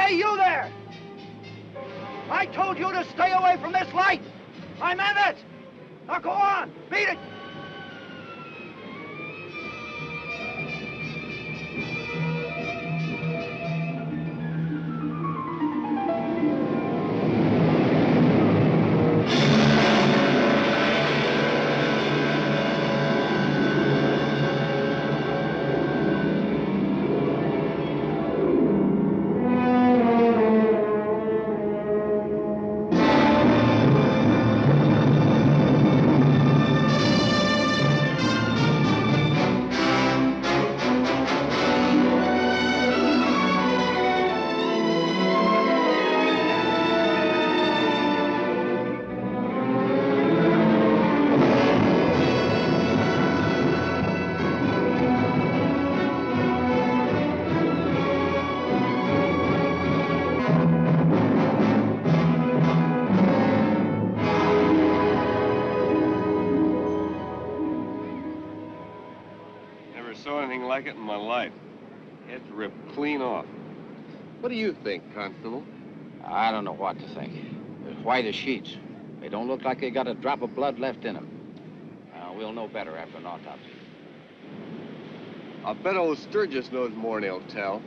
Hey, you there! I told you to stay away from this light! I meant it! Now go on, beat it! Like it in my life. Head's ripped clean off. What do you think, Constable? I don't know what to think. They're white as sheets. They don't look like they got a drop of blood left in them. We'll know better after an autopsy. I'll bet old Sturgis knows more than he'll tell.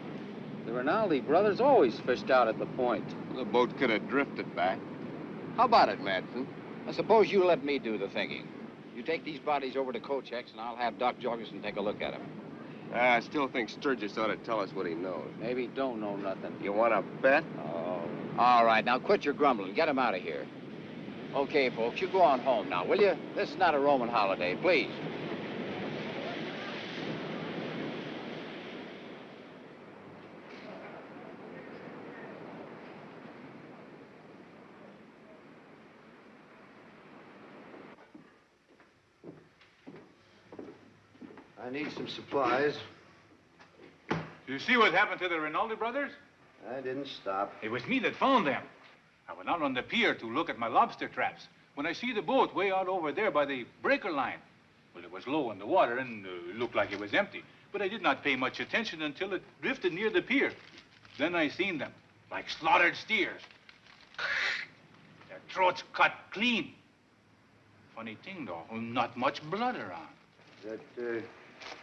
The Rinaldi brothers always fished out at the point. The boat could have drifted back. How about it, Madsen? I suppose you let me do the thinking. You take these bodies over to Kochek's, and I'll have Doc Jorgensen take a look at them. I still think Sturgis ought to tell us what he knows. Maybe he don't know nothing. You want to bet? Oh. All right, now quit your grumbling. Get him out of here. Okay, folks, you go on home now, will you? This is not a Roman holiday, please. I need some supplies. You see what happened to the Rinaldi brothers? I didn't stop. It was me that found them. I went out on the pier to look at my lobster traps. When I see the boat way out over there by the breaker line. Well, it was low in the water and looked like it was empty. But I did not pay much attention until it drifted near the pier. Then I seen them, like slaughtered steers. Their throats cut clean. Funny thing, though, not much blood around. That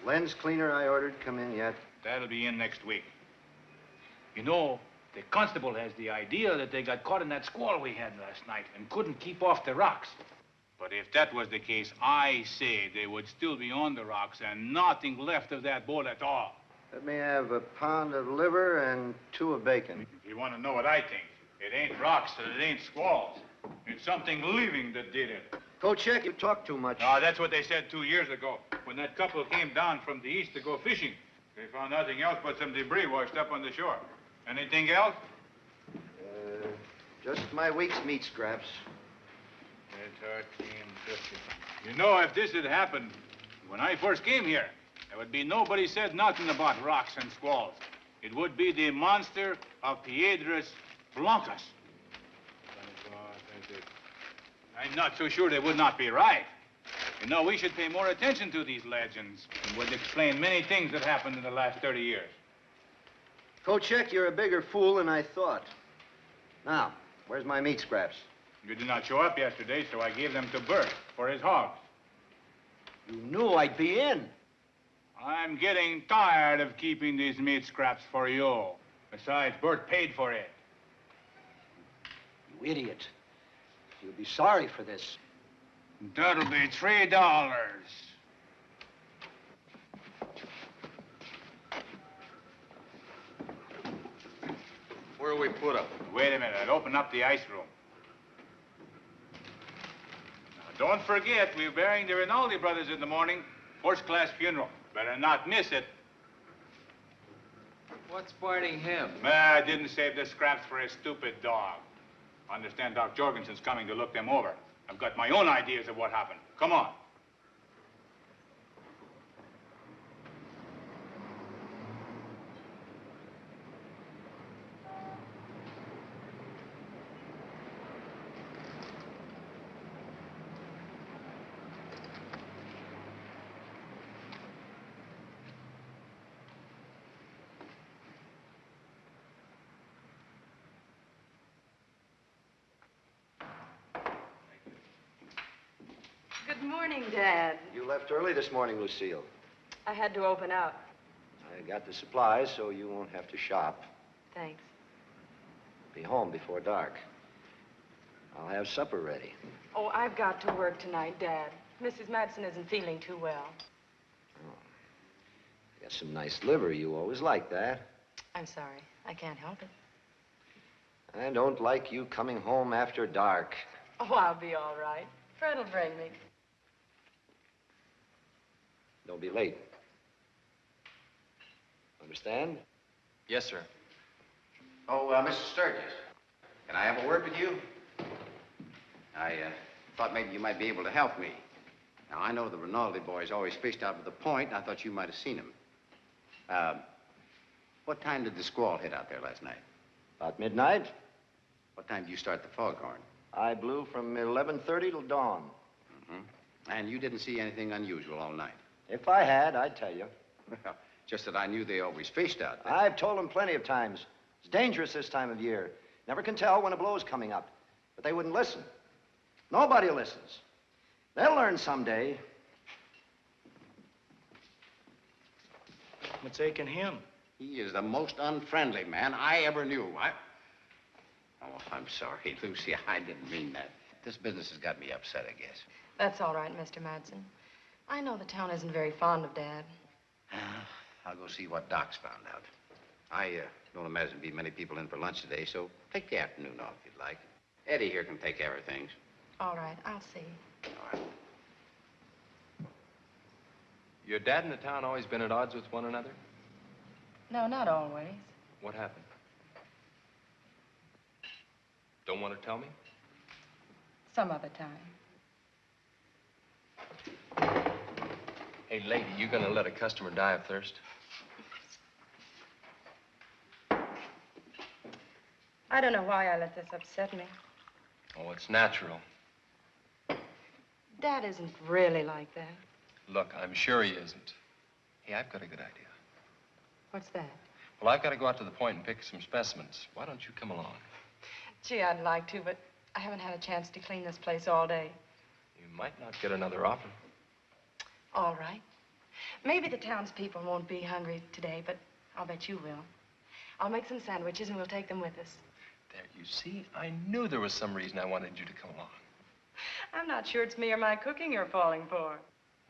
lens cleaner I ordered come in yet? That'll be in next week. You know, the constable has the idea that they got caught in that squall we had last night and couldn't keep off the rocks. But if that was the case, I say they would still be on the rocks and nothing left of that boat at all. Let me have a pound of liver and 2 of bacon. If you want to know what I think, it ain't rocks and it ain't squalls. It's something living that did it. Kochek, you talk too much. Oh, that's what they said 2 years ago, when that couple came down from the east to go fishing. They found nothing else but some debris washed up on the shore. Anything else? Just my week's meat scraps. It's 1350. You know, if this had happened when I first came here, there would be nobody said nothing about rocks and squalls. It would be the monster of Piedras, Blancas. I'm not so sure they would not be right. You know, we should pay more attention to these legends. It would explain many things that happened in the last 30 years. Kochek, you're a bigger fool than I thought. Now, where's my meat scraps? You did not show up yesterday, so I gave them to Bert for his hogs. You knew I'd be in. I'm getting tired of keeping these meat scraps for you. Besides, Bert paid for it. You idiot. You'll be sorry for this. That'll be $3. Where'll we put them? Wait a minute, I'll open up the ice room. Now, don't forget, we're burying the Rinaldi brothers in the morning. First-class funeral. Better not miss it. What's biting him? I didn't save the scraps for his stupid dog. I understand Doc Jorgensen's coming to look them over. I've got my own ideas of what happened. Come on. Morning, Dad. You left early this morning, Lucille. I had to open up. I got the supplies, so you won't have to shop. Thanks. Be home before dark. I'll have supper ready. Oh, I've got to work tonight, Dad. Mrs. Madsen isn't feeling too well. Oh. Got some nice liver. You always like that. I'm sorry. I can't help it. I don't like you coming home after dark. Oh, I'll be all right. Fred will bring me. Don't be late. Understand? Yes, sir. Oh, Mr. Sturgis, can I have a word with you? I thought maybe you might be able to help me. Now, I know the Rinaldi boys always fished out to the point, and I thought you might have seen them. What time did the squall hit out there last night? About midnight. What time did you start the foghorn? I blew from 11:30 till dawn. Mm-hmm. And you didn't see anything unusual all night? If I had, I'd tell you. Well, just that I knew they always fished out there. I've told them plenty of times. It's dangerous this time of year. Never can tell when a blow's coming up. But they wouldn't listen. Nobody listens. They'll learn someday. What's aching him? He is the most unfriendly man I ever knew. Oh, I'm sorry, Lucy. I didn't mean that. This business has got me upset, I guess. That's all right, Mr. Madsen. I know the town isn't very fond of Dad. I'll go see what Doc's found out. I don't imagine there'll be many people in for lunch today, so take the afternoon off if you'd like. Eddie here can take care of things. All right, I'll see. All right. Your dad and the town always been at odds with one another? No, not always. What happened? Don't want to tell me? Some other time. Hey, lady, you gonna let a customer die of thirst? I don't know why I let this upset me. Oh, it's natural. Dad isn't really like that. Look, I'm sure he isn't. Hey, I've got a good idea. What's that? Well, I've got to go out to the point and pick some specimens. Why don't you come along? Gee, I'd like to, but I haven't had a chance to clean this place all day. You might not get another offer. All right. Maybe the townspeople won't be hungry today, but I'll bet you will. I'll make some sandwiches and we'll take them with us. There, you see, I knew there was some reason I wanted you to come along. I'm not sure it's me or my cooking you're falling for.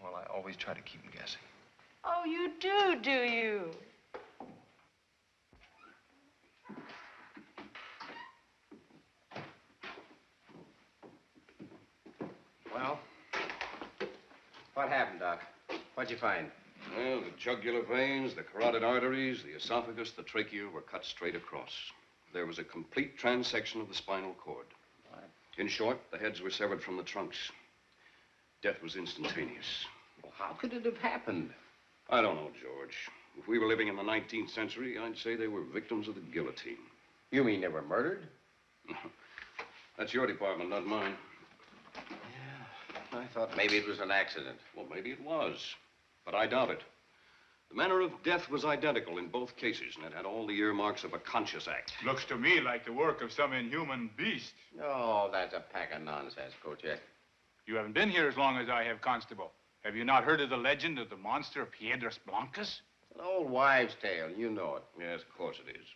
Well, I always try to keep them guessing. Oh, you do you? Well, what happened, Doc? What'd you find? Well, the jugular veins, the carotid arteries, the esophagus, the trachea were cut straight across. There was a complete transection of the spinal cord. What? In short, the heads were severed from the trunks. Death was instantaneous. Well, how could it have happened? I don't know, George. If we were living in the 19th century, I'd say they were victims of the guillotine. You mean they were murdered? That's your department, not mine. Yeah, I thought maybe it was an accident. Well, maybe it was, but I doubt it. The manner of death was identical in both cases, and it had all the earmarks of a conscious act. Looks to me like the work of some inhuman beast. Oh, that's a pack of nonsense, Kojak. You haven't been here as long as I have, Constable. Have you not heard of the legend of the monster Piedras Blancas? An old wives' tale, you know it. Yes, of course it is.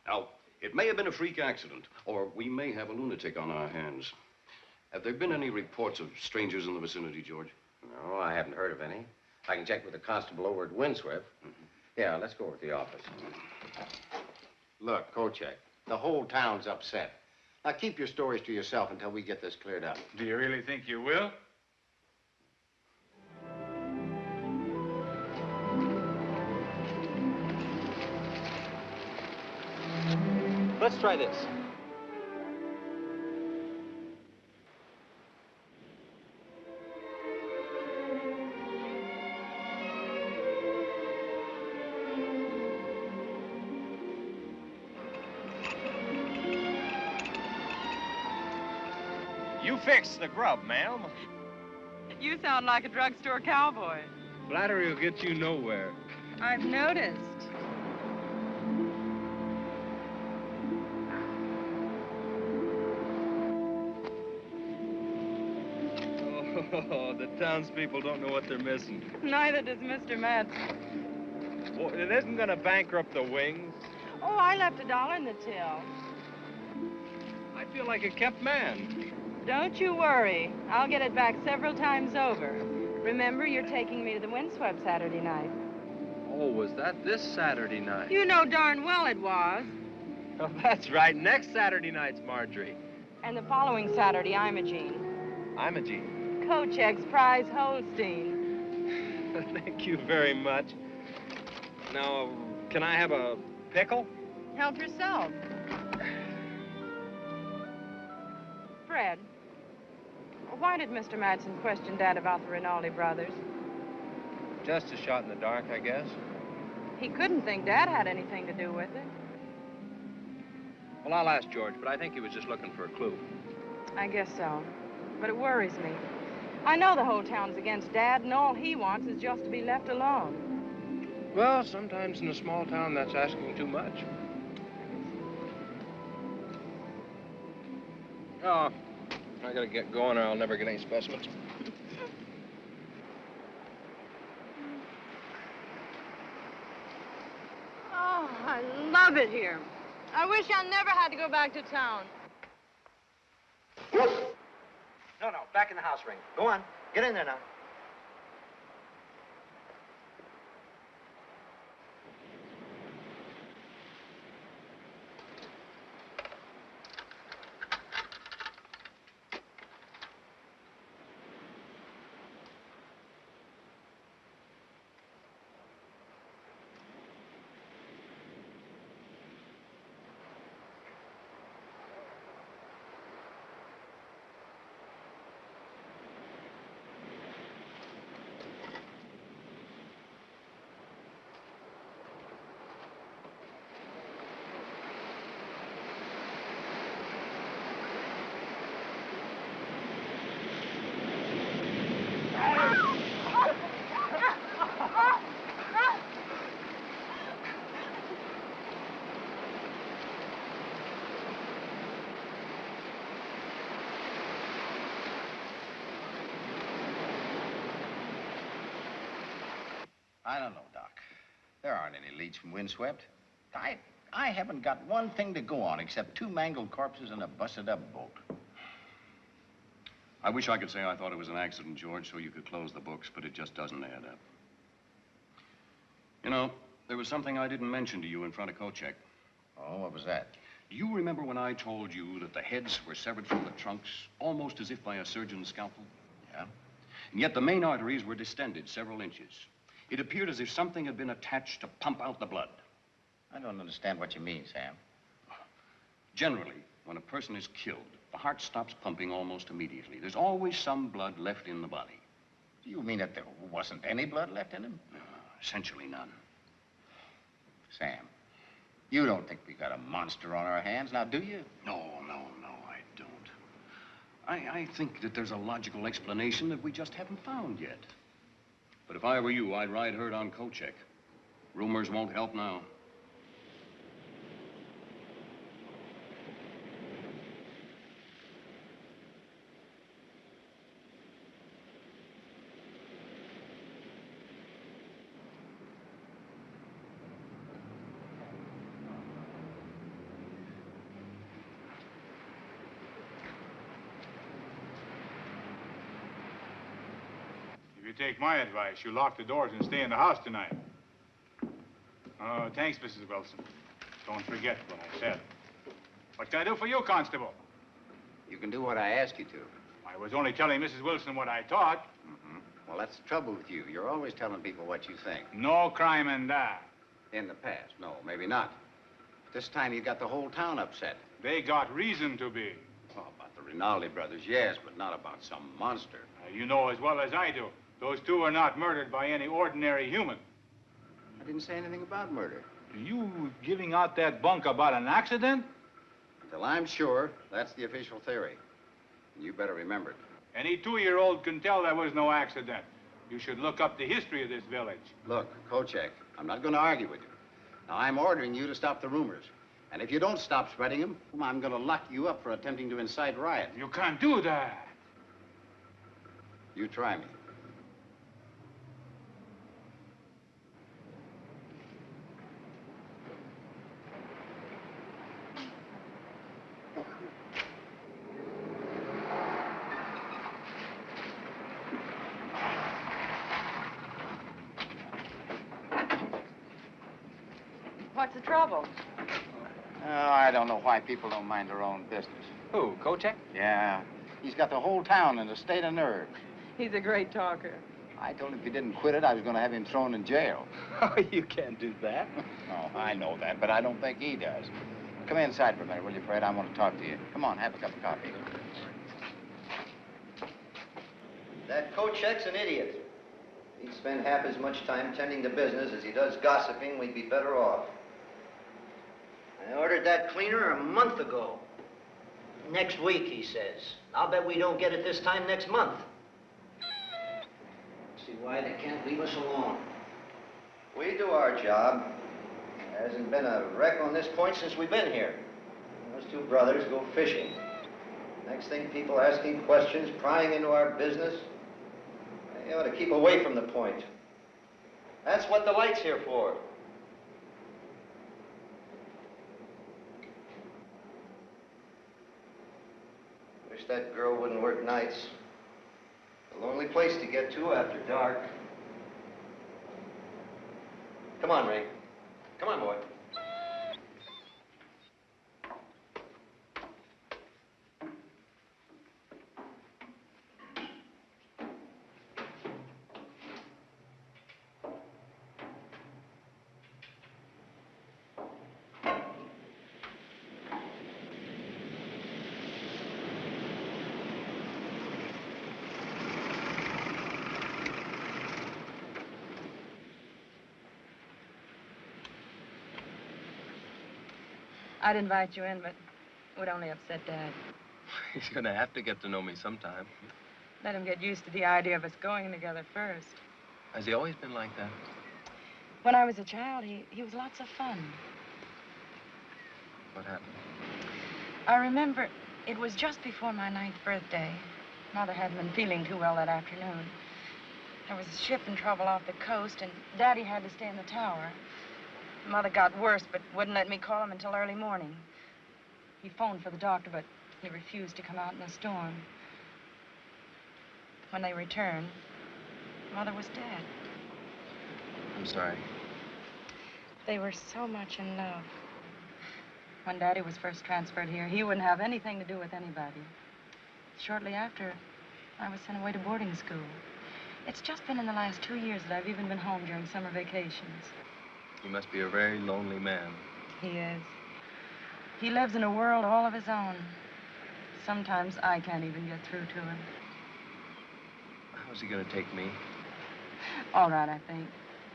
Now, it may have been a freak accident, or we may have a lunatic on our hands. Have there been any reports of strangers in the vicinity, George? No, I haven't heard of any. I can check with the constable over at Windswift. Yeah, let's go over to the office. Look, Kojak, the whole town's upset. Now, keep your stories to yourself until we get this cleared up. Do you really think you will? Let's try this. You fixed the grub, ma'am. You sound like a drugstore cowboy. Flattery will get you nowhere. I've noticed. Oh, the townspeople don't know what they're missing. Neither does Mr. Madsen. Well, it isn't going to bankrupt the Wings. Oh, I left $1 in the till. I feel like a kept man. Don't you worry. I'll get it back several times over. Remember, you're taking me to the windswept Saturday night. Oh, was that this Saturday night? You know darn well it was. Oh, that's right. Next Saturday night's Marjorie. And the following Saturday, I'm a Jeanne. I'm a Jeanne. Kochek's prize Holstein. Thank you very much. Now, can I have a pickle? Help yourself. Fred, why did Mr. Madsen question Dad about the Rinaldi brothers? Just a shot in the dark, I guess. He couldn't think Dad had anything to do with it. Well, I'll ask George, but I think he was just looking for a clue. I guess so. But it worries me. I know the whole town's against Dad, and all he wants is just to be left alone. Well, sometimes in a small town, that's asking too much. Oh, I gotta get going or I'll never get any specimens. Oh, I love it here. I wish I never had to go back to town. No, back in the house ring. Go on. Get in there now. I don't know, Doc. There aren't any leads from windswept. I haven't got one thing to go on except 2 mangled corpses and a busted-up boat. I wish I could say I thought it was an accident, George, so you could close the books, but it just doesn't add up. You know, there was something I didn't mention to you in front of Kochek. Oh, what was that? Do you remember when I told you that the heads were severed from the trunks, almost as if by a surgeon's scalpel? Yeah? And yet the main arteries were distended several inches. It appeared as if something had been attached to pump out the blood. I don't understand what you mean, Sam. Generally, when a person is killed, the heart stops pumping almost immediately. There's always some blood left in the body. Do you mean that there wasn't any blood left in him? Essentially none. Sam, you don't think we got a monster on our hands, now do you? No, I don't. I think that there's a logical explanation that we just haven't found yet. But if I were you, I'd ride herd on Kochek. Rumors won't help now. If you take my advice, you lock the doors and stay in the house tonight. Oh, thanks, Mrs. Wilson. Don't forget what I said. What can I do for you, Constable? You can do what I ask you to. I was only telling Mrs. Wilson what I thought. Mm-hmm. Well, that's the trouble with you. You're always telling people what you think. No crime in that. In the past, no, maybe not. This time you got the whole town upset. They got reason to be. Oh, about the Rinaldi brothers, yes, but not about some monster. You know as well as I do. Those two are not murdered by any ordinary human. I didn't say anything about murder. You giving out that bunk about an accident? Until I'm sure, that's the official theory. And you better remember it. Any 2-year-old can tell there was no accident. You should look up the history of this village. Look, Kochek, I'm not going to argue with you. Now, I'm ordering you to stop the rumors. And if you don't stop spreading them, I'm going to lock you up for attempting to incite riot. You can't do that. You try me. What's the trouble? Oh, I don't know why people don't mind their own business. Who, Kochek? Yeah, he's got the whole town in a state of nerve. He's a great talker. I told him if he didn't quit it, I was going to have him thrown in jail. Oh, you can't do that. Oh, I know that, but I don't think he does. Come inside for a minute, will you, Fred? I want to talk to you. Come on, have a cup of coffee. That Kochek's an idiot. If he'd spend half as much time tending to business as he does gossiping, we'd be better off. I ordered that cleaner a month ago. Next week, he says. I'll bet we don't get it this time next month. See why they can't leave us alone. We do our job. There hasn't been a wreck on this point since we've been here. Those two brothers go fishing. Next thing, people asking questions, prying into our business. They ought to keep away from the point. That's what the light's here for. Wish that girl wouldn't work nights. A lonely place to get to after dark. Come on, Ray. Come on, boy. I'd invite you in, but it would only upset Dad. He's gonna have to get to know me sometime. Let him get used to the idea of us going together first. Has he always been like that? When I was a child, he was lots of fun. What happened? I remember it was just before my 9th birthday. Mother hadn't been feeling too well that afternoon. There was a ship in trouble off the coast, and Daddy had to stay in the tower. Mother got worse, but wouldn't let me call him until early morning. He phoned for the doctor, but he refused to come out in the storm. When they returned, Mother was dead. I'm sorry. They were so much in love. When Daddy was first transferred here, he wouldn't have anything to do with anybody. Shortly after, I was sent away to boarding school. It's just been in the last 2 years that I've even been home during summer vacations. He must be a very lonely man. He is. He lives in a world all of his own. Sometimes I can't even get through to him. How's he gonna take me? All right, I think.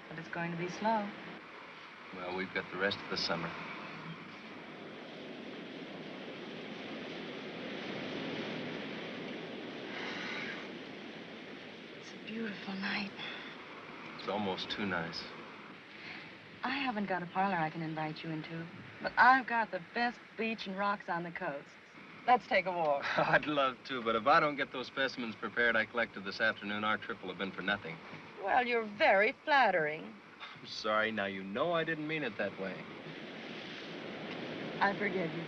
But it's going to be slow. Well, we've got the rest of the summer. It's a beautiful night. It's almost too nice. I haven't got a parlor I can invite you into, but I've got the best beach and rocks on the coast. Let's take a walk. I'd love to, but if I don't get those specimens prepared I collected this afternoon, our trip will have been for nothing. Well, you're very flattering. I'm sorry. Now, you know I didn't mean it that way. I forgive you.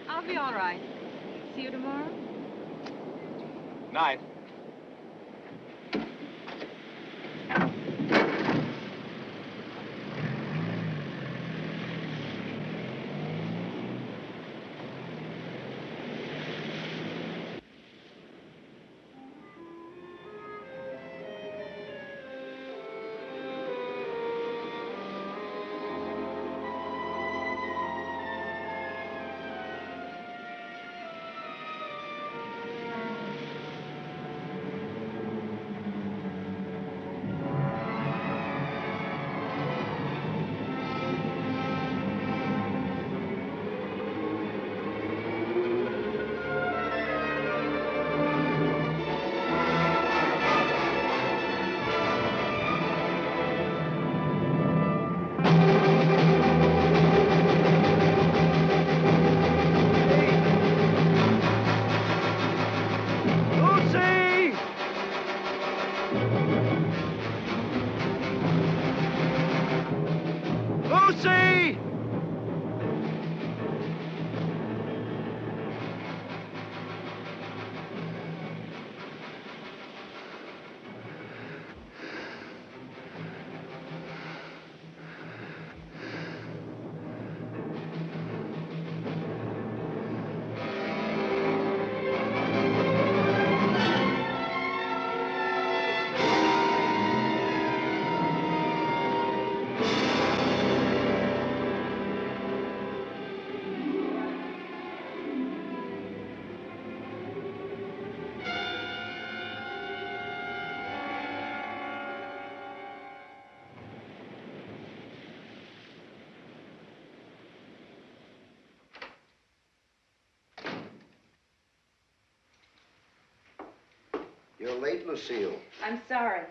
I'll be all right. See you tomorrow? Night. You're late, Lucille. I'm sorry.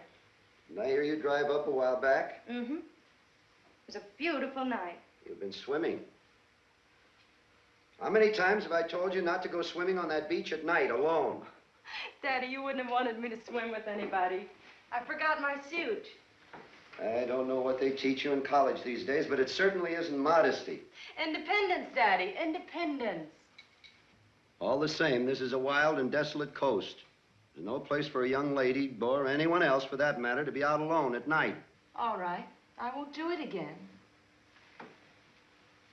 Did I hear you drive up a while back? Mm-hmm. It was a beautiful night. You've been swimming. How many times have I told you not to go swimming on that beach at night alone? Daddy, you wouldn't have wanted me to swim with anybody. I forgot my suit. I don't know what they teach you in college these days, but it certainly isn't modesty. Independence, Daddy, independence. All the same, this is a wild and desolate coast. There's no place for a young lady, or anyone else for that matter, to be out alone at night. All right, I won't do it again.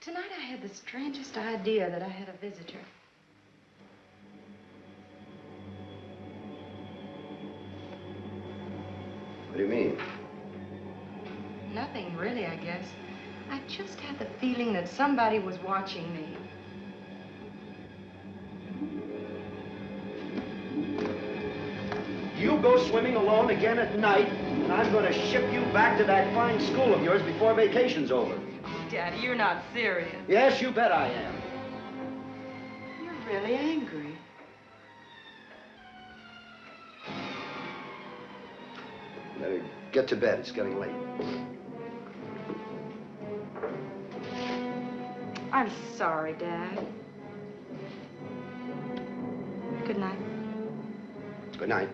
Tonight I had the strangest idea that I had a visitor. What do you mean? Nothing really, I guess. I just had the feeling that somebody was watching me. You go swimming alone again at night, and I'm going to ship you back to that fine school of yours before vacation's over. Daddy, you're not serious. Yes, you bet I am. You're really angry. Better get to bed. It's getting late. I'm sorry, Dad. Good night. Good night.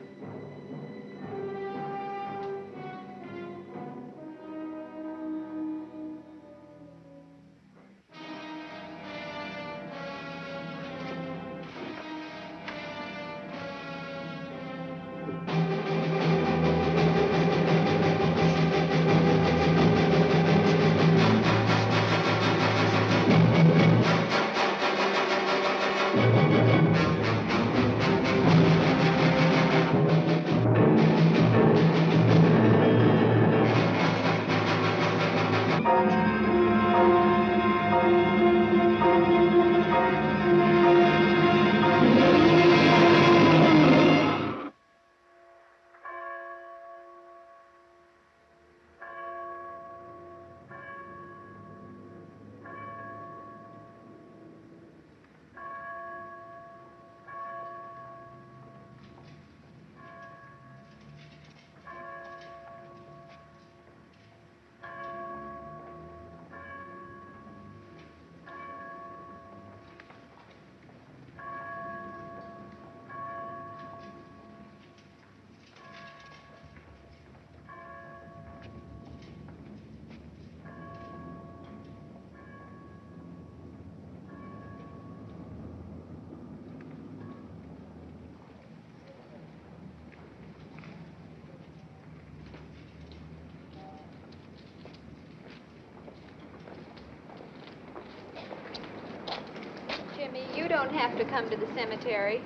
Jimmy, you don't have to come to the cemetery.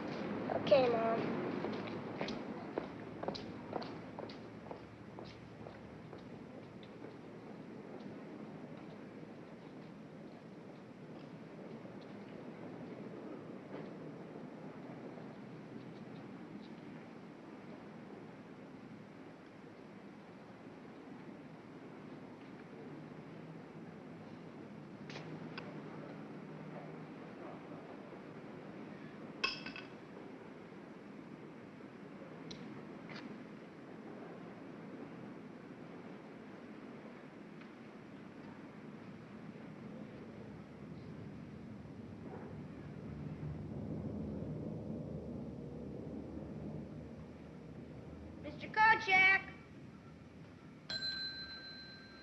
Okay, Mom. Mr. Kochek!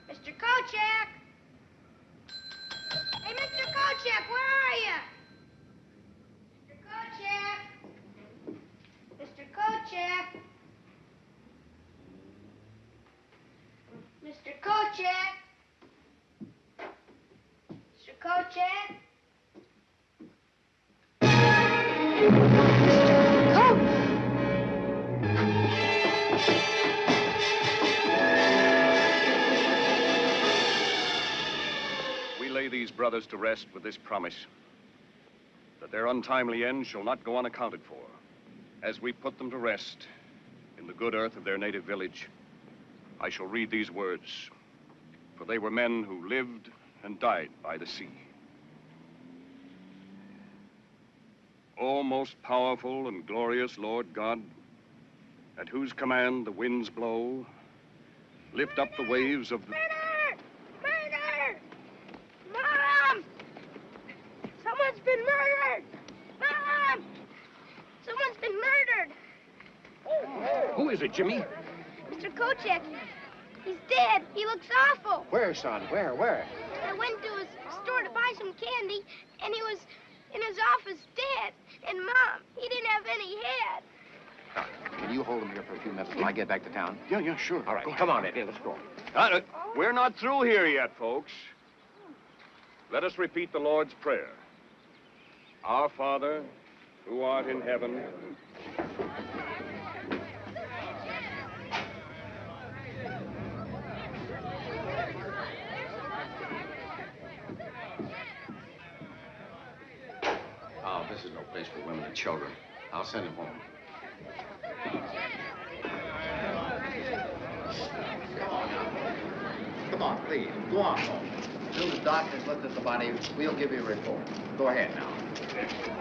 Mr. Kochek! Hey, Mr. Kochek, where are you? Mr. Kochek! Mr. Kochek! Mr. Kochek! Mr. Kochek! These brothers to rest with this promise that their untimely end shall not go unaccounted for, as we put them to rest in the good earth of their native village. I shall read these words, for they were men who lived and died by the sea. O most powerful and glorious Lord God, at whose command the winds blow, lift up the waves of the... Murder! Murder! Mom! Someone's been murdered! Mom! Someone's been murdered! Who is it, Jimmy? Mr. Kochek. He's dead. He looks awful. Where, son? Where? I went to his store to buy some candy, and he was in his office dead. And Mom, he didn't have any head. Can you hold him here for a few minutes till I get back to town? Yeah, sure. All right, come on, Eddie, let's go. We're not through here yet, folks. Let us repeat the Lord's Prayer. Our Father, who art in heaven... Oh, this is no place for women and children. I'll send him home. Come on, please. Go on home. As soon as the doctor's looked at the body, we'll give you a report. Go ahead now.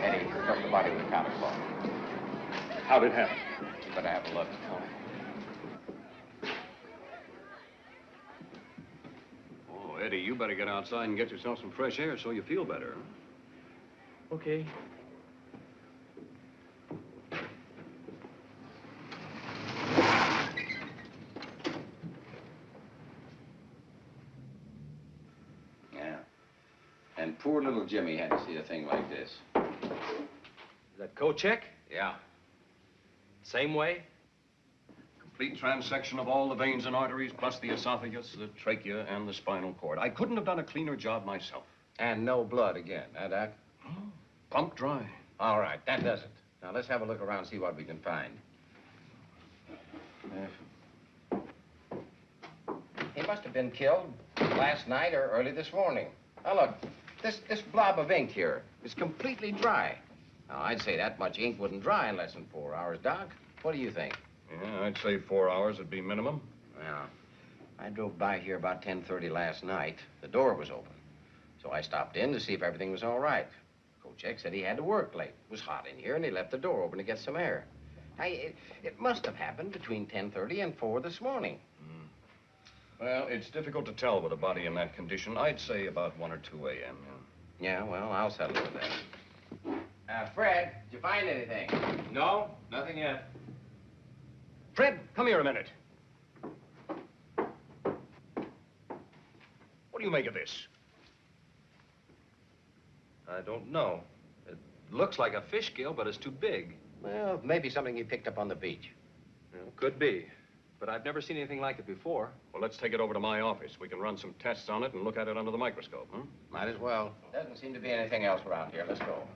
Eddie, pick up the body with counter cloth. How'd it happen? You better have a look. Oh, Eddie, you better get outside and get yourself some fresh air so you feel better. Okay. Yeah. And poor little Jimmy had to see a thing like this. Is that Kochek? Yeah. Same way? Complete transection of all the veins and arteries, plus the esophagus, the trachea, and the spinal cord. I couldn't have done a cleaner job myself. And no blood again, huh, Doc? Pumped dry. All right, that does it. Now, let's have a look around and see what we can find. He must have been killed last night or early this morning. Now, look, this blob of ink here is completely dry. Now, I'd say that much ink wouldn't dry in less than 4 hours, Doc. What do you think? Yeah, I'd say 4 hours would be minimum. Well, I drove by here about 10:30 last night. The door was open. So I stopped in to see if everything was all right. Kochek said he had to work late. It was hot in here, and he left the door open to get some air. It must have happened between 10:30 and 4 this morning. Well, it's difficult to tell with a body in that condition. I'd say about 1 or 2 a.m. Yeah, well, I'll settle with that. Fred, did you find anything? No, nothing yet. Fred, come here a minute. What do you make of this? I don't know. It looks like a fish gill, but it's too big. Well, maybe something he picked up on the beach. Well, could be. But I've never seen anything like it before. Well, let's take it over to my office. We can run some tests on it and look at it under the microscope, huh? Might as well. Doesn't seem to be anything else around here. Let's go.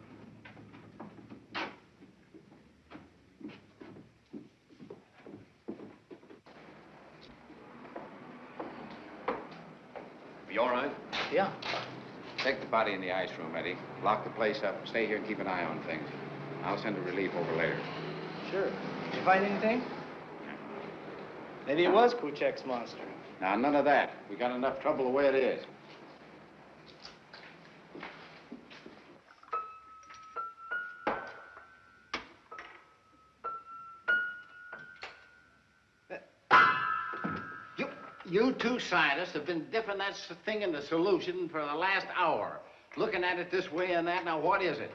You all right? Yeah. Take the body in the ice room, Eddie. Lock the place up. Stay here and keep an eye on things. I'll send a relief over later. Sure. Did you find anything? Maybe it was Kochek's monster. Now, none of that. We got enough trouble the way it is. You two scientists have been dipping that thing in the solution for the last hour. Looking at it this way and that. Now, what is it?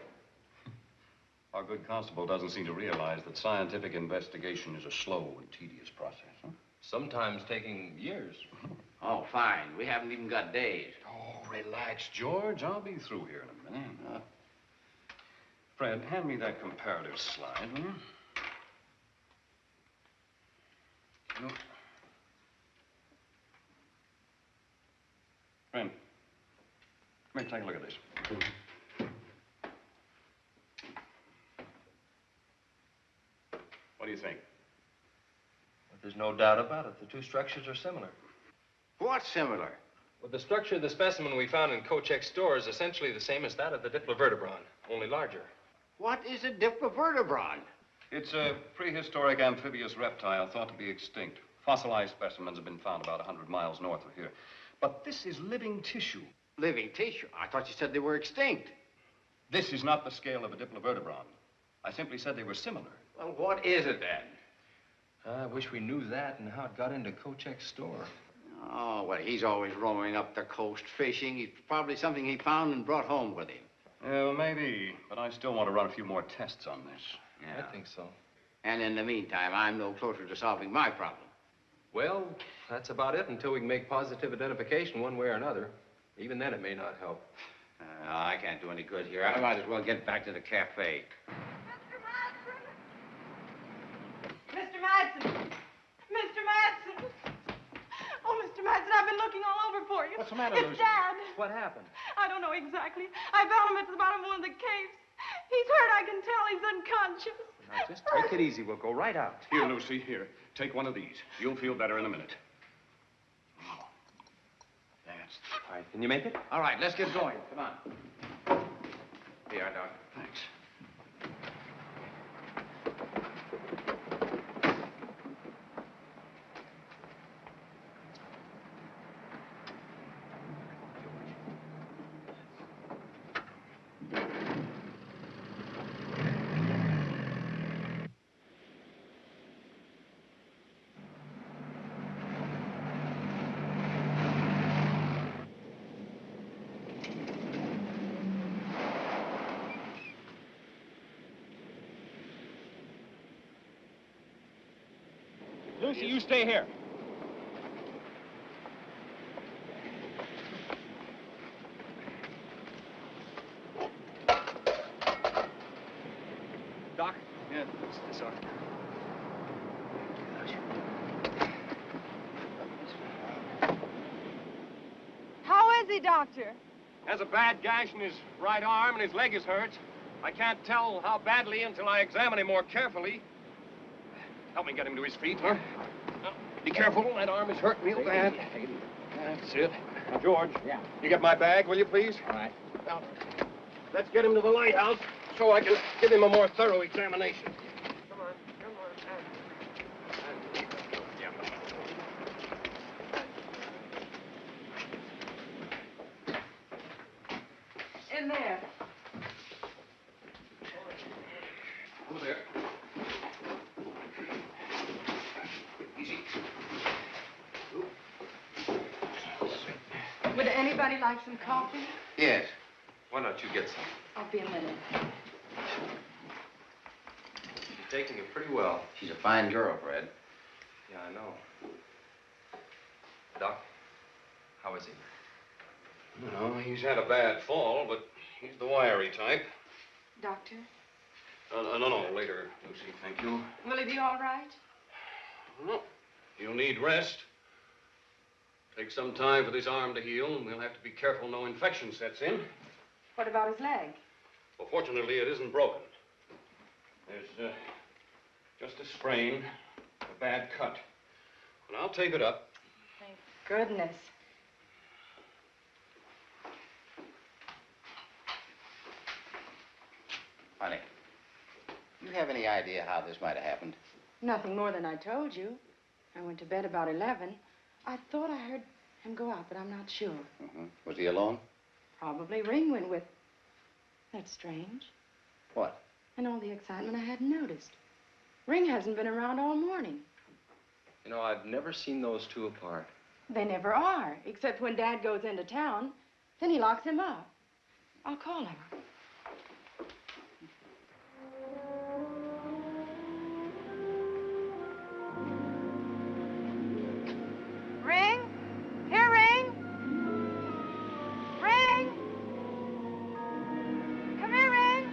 Our good constable doesn't seem to realize that scientific investigation is a slow and tedious process, huh? Sometimes taking years. Oh, fine. We haven't even got days. Oh, relax, George. I'll be through here in a minute. Fred, hand me that comparative slide, will you? No. Fred, come here, take a look at this. What do you think? But there's no doubt about it. The two structures are similar. What's similar? Well, the structure of the specimen we found in Kochek's store is essentially the same as that of the diplovertebron, only larger. What is a diplovertebron? It's a prehistoric amphibious reptile thought to be extinct. Fossilized specimens have been found about 100 miles north of here. But this is living tissue. Living tissue? I thought you said they were extinct. This is not the scale of a diplovertebron. I simply said they were similar. Well, what is it then? I wish we knew that and how it got into Kochek's store. Oh, well, he's always roaming up the coast fishing. It's probably something he found and brought home with him. Well, maybe, but I still want to run a few more tests on this. Yeah. I think so. And in the meantime, I'm no closer to solving my problem. Well, that's about it until we can make positive identification one way or another. Even then, it may not help. I can't do any good here. I might as well get back to the cafe. Mr. Madsen! Mr. Madsen! Oh, Mr. Madsen, I've been looking all over for you. What's the matter, It's Lucy? Dad. What happened? I don't know exactly. I found him at the bottom of one of the caves. He's hurt, I can tell. He's unconscious. Now, just take it easy. We'll go right out. Here, Lucy, here. Take one of these. You'll feel better in a minute. Oh, that's... All right, can you make it? All right, let's get going. Come on. Here, Doc. Thanks. Lucy, you stay here. Doc? Yeah, this are. How is he, Doctor? Has a bad gash in his right arm and his leg is hurt. I can't tell how badly until I examine him more carefully. Help me get him to his feet, huh? Now, be careful, that arm is hurt real bad. That's it. Now, George. Yeah. You get my bag, will you, please? All right. Now, let's get him to the lighthouse so I can give him a more thorough examination. Come on, come on. In there. Over there. Easy. Would anybody like some coffee? Yes. Why don't you get some? I'll be a minute. She's taking it pretty well. She's a fine girl, Fred. Yeah, I know. Doc, how is he? No, he's had a bad fall, but he's the wiry type. Doctor? No, later, Lucy, thank you. Will he be all right? No, he'll need rest. Take some time for this arm to heal, and we'll have to be careful no infection sets in. What about his leg? Well, fortunately, it isn't broken. There's just a sprain, a bad cut. But I'll tape it up. Thank goodness. Honey, you have any idea how this might have happened? Nothing more than I told you. I went to bed about 11. I thought I heard him go out, but I'm not sure. Mm-hmm. Was he alone? Probably Ring went with. That's strange. What? And all the excitement I hadn't noticed. Ring hasn't been around all morning. You know, I've never seen those two apart. They never are, except when Dad goes into town. Then he locks him up. I'll call him. Ring? Here, Ring? Ring? Come here, Ring.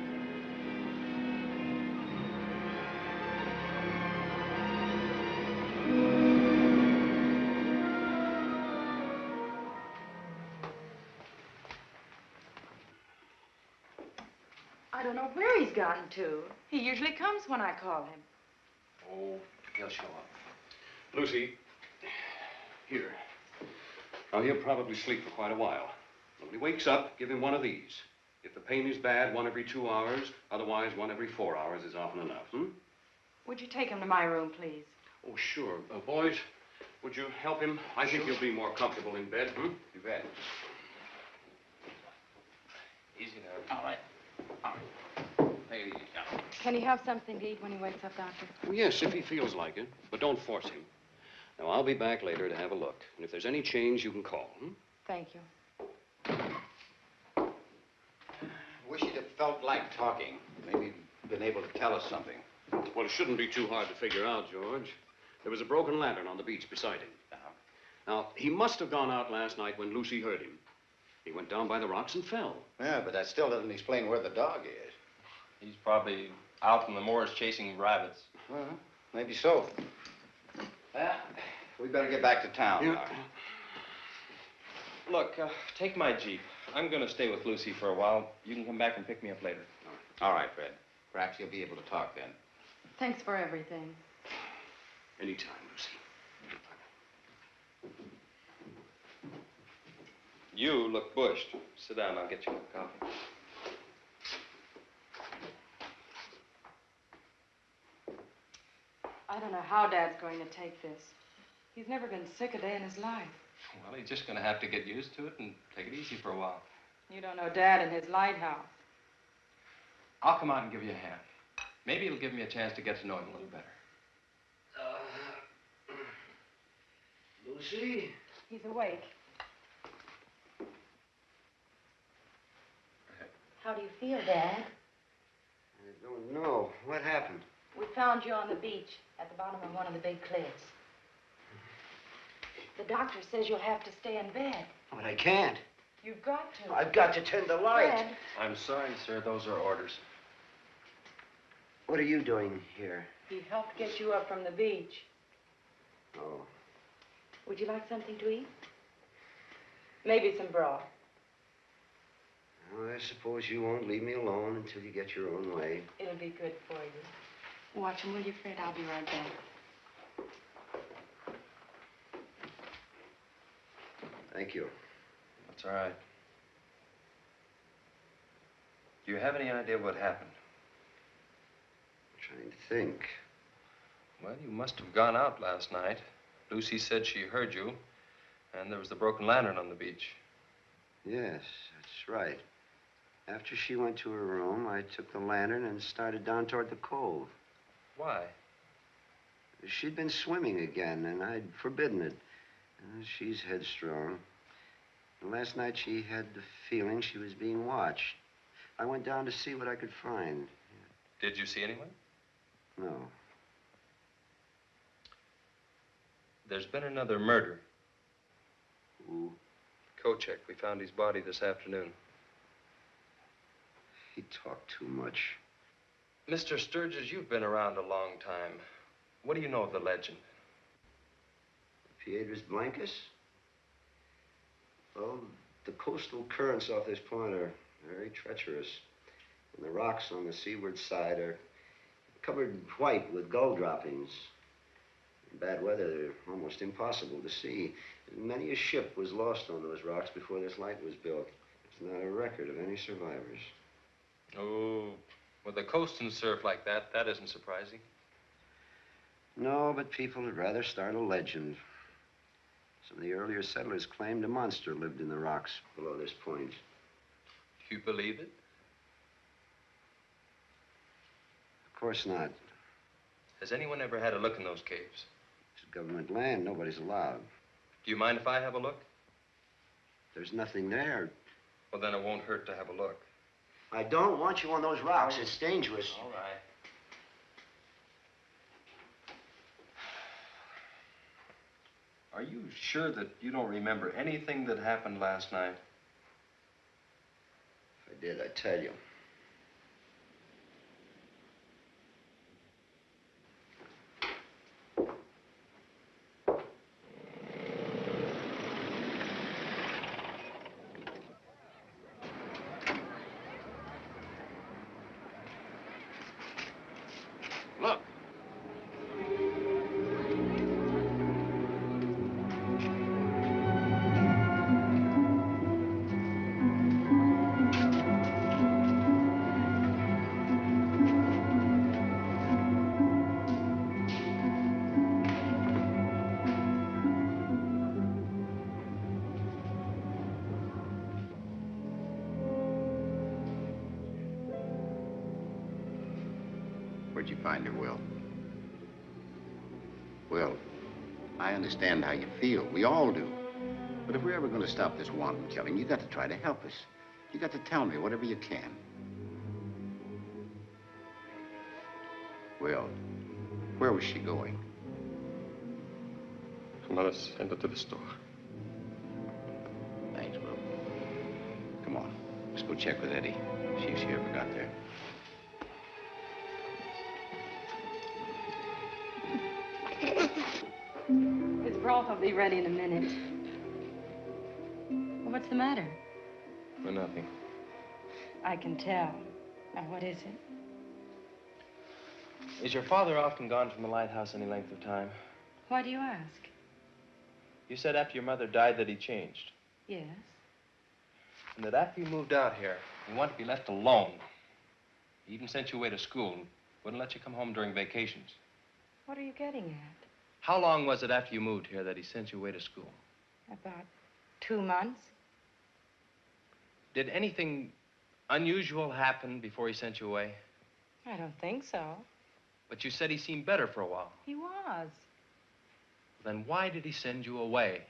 I don't know where he's gotten to. He usually comes when I call him. Oh, he'll show up. Lucy, here. Now, he'll probably sleep for quite a while. When he wakes up, give him one of these. If the pain is bad, 1 every 2 hours. Otherwise, 1 every 4 hours is often enough, Would you take him to my room, please? Oh, sure. Boys, would you help him? I think he'll be more comfortable in bed, You bet. Easy now. All right. All right. Take it easy, now. Can he have something to eat when he wakes up, Doctor? Well, yes, if he feels like it, but don't force him. Now, I'll be back later to have a look. And if there's any change, you can call. Thank you. Wish you'd have felt like talking. Maybe been able to tell us something. Well, it shouldn't be too hard to figure out, George. There was a broken lantern on the beach beside him. Now, he must have gone out last night when Lucy heard him. He went down by the rocks and fell. Yeah, but that still doesn't explain where the dog is. He's probably out in the moors chasing rabbits. Well, maybe so. We better get back to town. Yeah. Look, take my Jeep. I'm going to stay with Lucy for a while. You can come back and pick me up later. All right, Fred. Perhaps you'll be able to talk then. Thanks for everything. Anytime, Lucy. You look bushed. Sit down, I'll get you a coffee. I don't know how Dad's going to take this. He's never been sick a day in his life. Well, he's just going to have to get used to it and take it easy for a while. You don't know Dad and his lighthouse. I'll come out and give you a hand. Maybe it'll give me a chance to get to know him a little better. Lucy? He's awake. How do you feel, Dad? I don't know. What happened? We found you on the beach at the bottom of one of the big cliffs. The doctor says you'll have to stay in bed. But I can't. You've got to. I've got to tend the light. Fred. I'm sorry, sir. Those are orders. What are you doing here? He helped get you up from the beach. Oh. Would you like something to eat? Maybe some broth. Well, I suppose you won't leave me alone until you get your own way. It'll be good for you. Watch him, will you, Fred? I'll be right back. Thank you. That's all right. Do you have any idea what happened? I'm trying to think. Well, you must have gone out last night. Lucy said she heard you, and there was the broken lantern on the beach. Yes, that's right. After she went to her room, I took the lantern and started down toward the cove. Why? She'd been swimming again, and I'd forbidden it. She's headstrong. And last night she had the feeling she was being watched. I went down to see what I could find. Did you see anyone? No. There's been another murder. Who? Kochek. We found his body this afternoon. He talked too much. Mr. Sturgis, you've been around a long time. What do you know of the legend? Piedras Blancas? Well, the coastal currents off this point are very treacherous. And the rocks on the seaward side are covered white with gull droppings. In bad weather, they're almost impossible to see. Many a ship was lost on those rocks before this light was built. There's not a record of any survivors. Oh, with the coast and surf like that, that isn't surprising. No, but people would rather start a legend. Some of the earlier settlers claimed a monster lived in the rocks below this point. Do you believe it? Of course not. Has anyone ever had a look in those caves? It's government land. Nobody's allowed. Do you mind if I have a look? There's nothing there. Well, then it won't hurt to have a look. I don't want you on those rocks. It's dangerous. All right. Are you sure that you don't remember anything that happened last night? If I did, I'd tell you. Look. Where'd you find her, Will? Will, I understand how you feel. We all do. But if we're ever going to stop this wanton killing, you got to try to help us. You got to tell me whatever you can. Will, where was she going? Her mother sent her to the store. Thanks, Will. Come on, let's go check with Eddie. See if she ever got there. His broth will be ready in a minute. Well, what's the matter? For nothing. I can tell. Now, what is it? Is your father often gone from the lighthouse any length of time? Why do you ask? You said after your mother died that he changed. Yes. And that after you moved out here, you wanted to be left alone. He even sent you away to school and wouldn't let you come home during vacations. What are you getting at? How long was it after you moved here that he sent you away to school? About 2 months. Did anything unusual happen before he sent you away? I don't think so. But you said he seemed better for a while. He was. Then why did he send you away?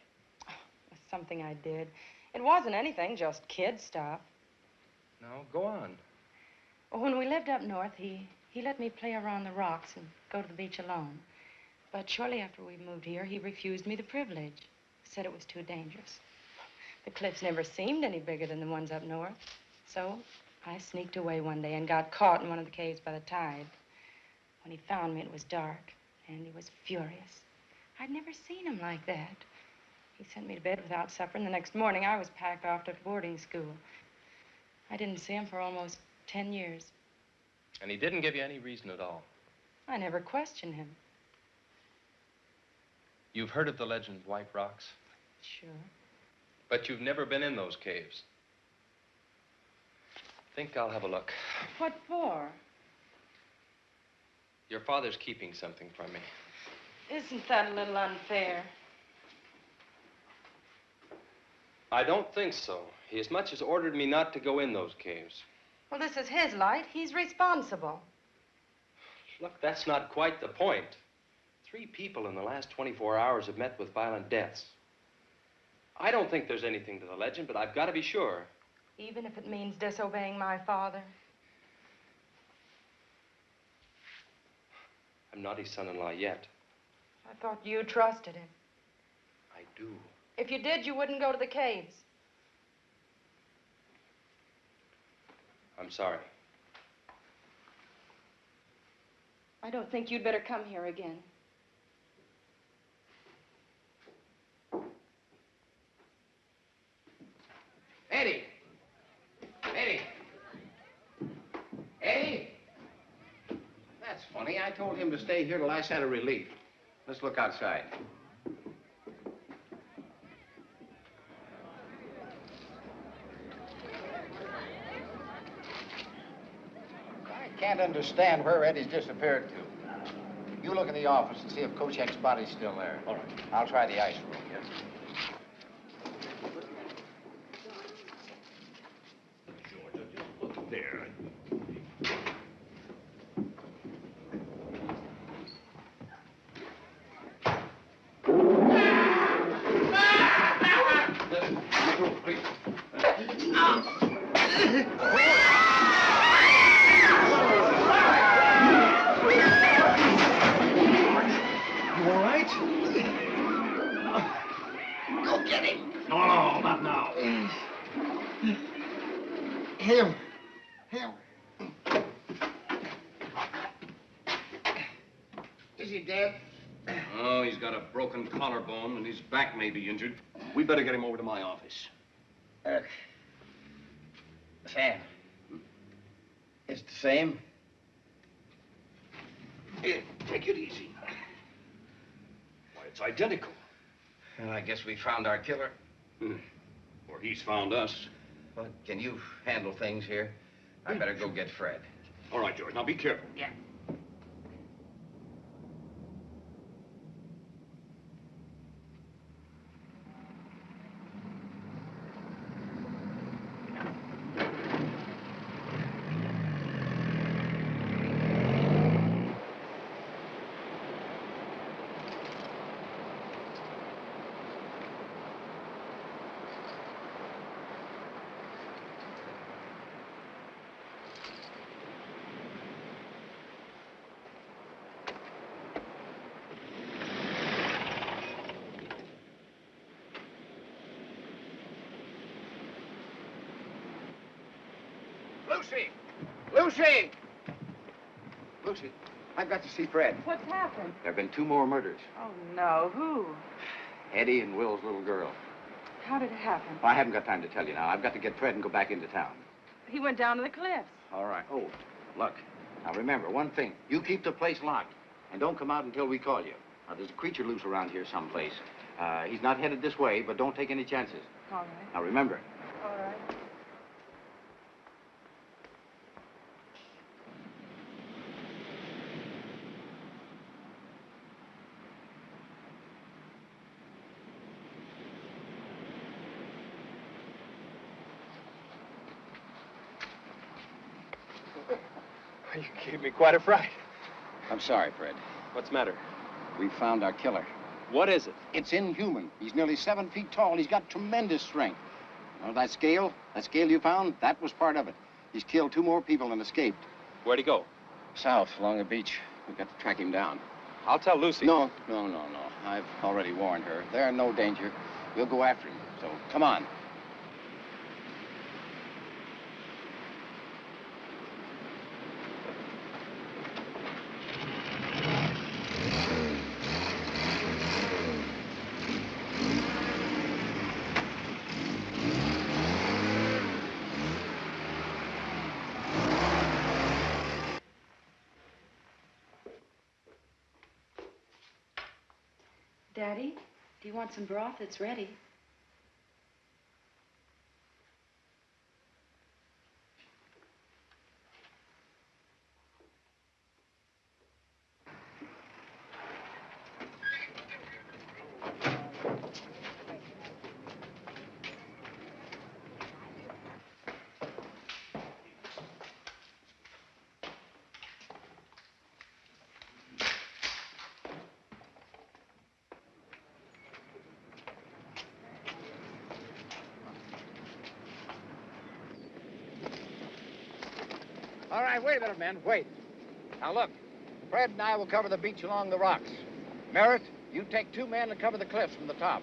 It's something I did. It wasn't anything, just kid stuff. No, go on. Well, when we lived up north, he let me play around the rocks and go to the beach alone. But shortly after we moved here, he refused me the privilege. Said it was too dangerous. The cliffs never seemed any bigger than the ones up north. So I sneaked away one day and got caught in one of the caves by the tide. When he found me, it was dark, and he was furious. I'd never seen him like that. He sent me to bed without supper, and the next morning I was packed off to boarding school. I didn't see him for almost 10 years. And he didn't give you any reason at all? I never questioned him. You've heard of the legend of White Rocks? Sure. But you've never been in those caves. Think I'll have a look. What for? Your father's keeping something from me. Isn't that a little unfair? I don't think so. He as much as ordered me not to go in those caves. Well, this is his light. He's responsible. Look, that's not quite the point. 3 people in the last 24 hours have met with violent deaths. I don't think there's anything to the legend, but I've got to be sure. Even if it means disobeying my father? I'm not his son-in-law yet. I thought you trusted him. I do. If you did, you wouldn't go to the caves. I'm sorry. I don't think you'd better come here again. Eddie! Eddie! Eddie! That's funny. I told him to stay here till I sent a relief. Let's look outside. I can't understand where Eddie's disappeared to. You look in the office and see if Kochek's body's still there. All right. I'll try the ice room, yes? There. You all right? Go get him. No, not now. Him. Is he dead? Oh, he's got a broken collarbone and his back may be injured. We better get him over to my office. Sam. It's the same? Here, take it easy. Why, it's identical. Well, I guess we found our killer. Or he's found us. Well, can you handle things here? I better go get Fred. All right, George. Now be careful. Yeah. Lucy! Lucy! Lucy, I've got to see Fred. What's happened? There have been 2 more murders. Oh, no. Who? Eddie and Will's little girl. How did it happen? Well, I haven't got time to tell you now. I've got to get Fred and go back into town. He went down to the cliffs. All right. Oh, look. Now, remember, one thing. You keep the place locked, and don't come out until we call you. Now, there's a creature loose around here someplace. He's not headed this way, but don't take any chances. All right. Now, remember. All right. You gave me quite a fright. I'm sorry, Fred. What's the matter? We found our killer. What is it? It's inhuman. He's nearly 7 feet tall. He's got tremendous strength. You know, that scale you found, that was part of it. He's killed 2 more people and escaped. Where'd he go? South, along the beach. We've got to track him down. I'll tell Lucy. No. I've already warned her. They're in no danger. We'll go after him. So, come on. Daddy, do you want some broth? It's ready. All right, wait a minute, men. Wait. Now, look. Fred and I will cover the beach along the rocks. Merritt, you take 2 men and cover the cliffs from the top.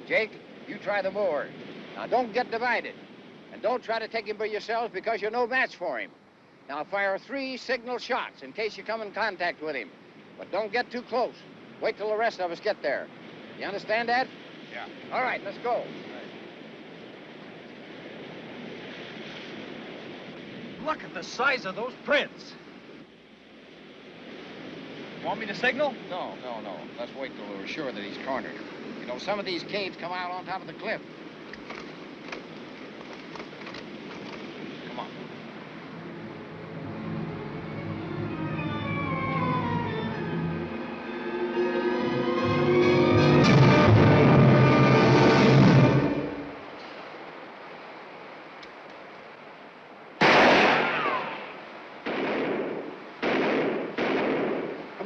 Jake, you try the moor. Now, don't get divided. And don't try to take him by yourselves because you're no match for him. Now, fire 3 signal shots in case you come in contact with him. But don't get too close. Wait till the rest of us get there. You understand that? Yeah. All right, let's go. Look at the size of those prints. Want me to signal? No. Let's wait till we're sure that he's cornered. You know, some of these caves come out on top of the cliff. Come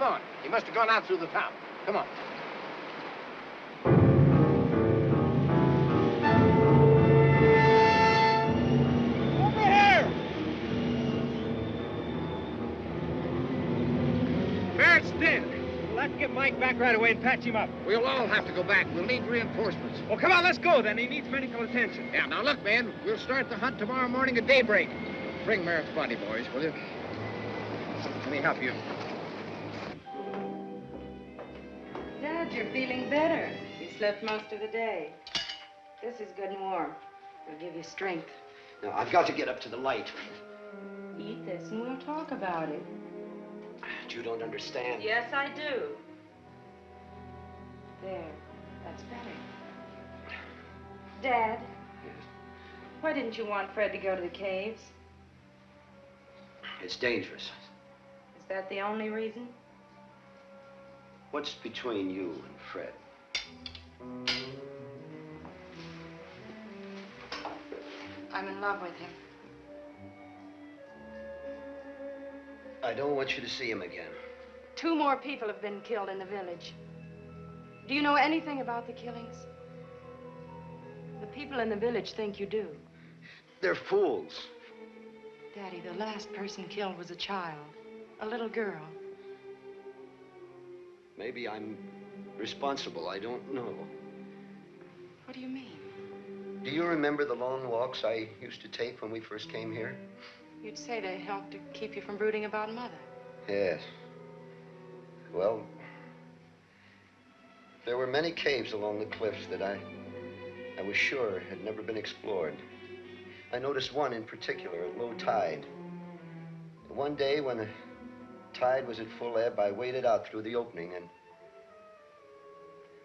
on. He must have gone out through the top. Come on. Over here! Merritt's dead. We'll have to get Mike back right away and patch him up. We'll all have to go back. We'll need reinforcements. Well, come on, let's go then. He needs medical attention. Yeah, now look, man. We'll start the hunt tomorrow morning at daybreak. Bring Merritt's body, boys, will you? Let me help you. Dad, you're feeling better. You slept most of the day. This is good and warm. It'll give you strength. No, I've got to get up to the light. Eat this and we'll talk about it. You don't understand. Yes, I do. There. That's better. Dad? Yes? Why didn't you want Fred to go to the caves? It's dangerous. Is that the only reason? What's between you and Fred? I'm in love with him. I don't want you to see him again. 2 more people have been killed in the village. Do you know anything about the killings? The people in the village think you do. They're fools. Daddy, the last person killed was a child, a little girl. Maybe I'm responsible. I don't know. What do you mean? Do you remember the long walks I used to take when we first came here? You'd say they helped to keep you from brooding about Mother. Yes. Well, there were many caves along the cliffs that I was sure had never been explored. I noticed one in particular at low tide. One day when the tide was at full ebb, I waded out through the opening and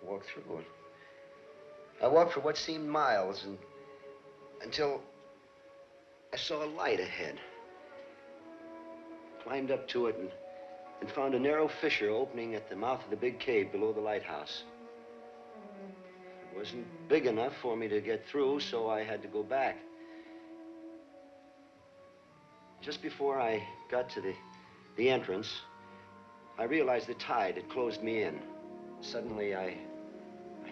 walked through it. I walked for what seemed miles until I saw a light ahead. Climbed up to it and found a narrow fissure opening at the mouth of the big cave below the lighthouse. It wasn't big enough for me to get through, so I had to go back. Just before I got to the entrance, I realized the tide had closed me in. Suddenly, I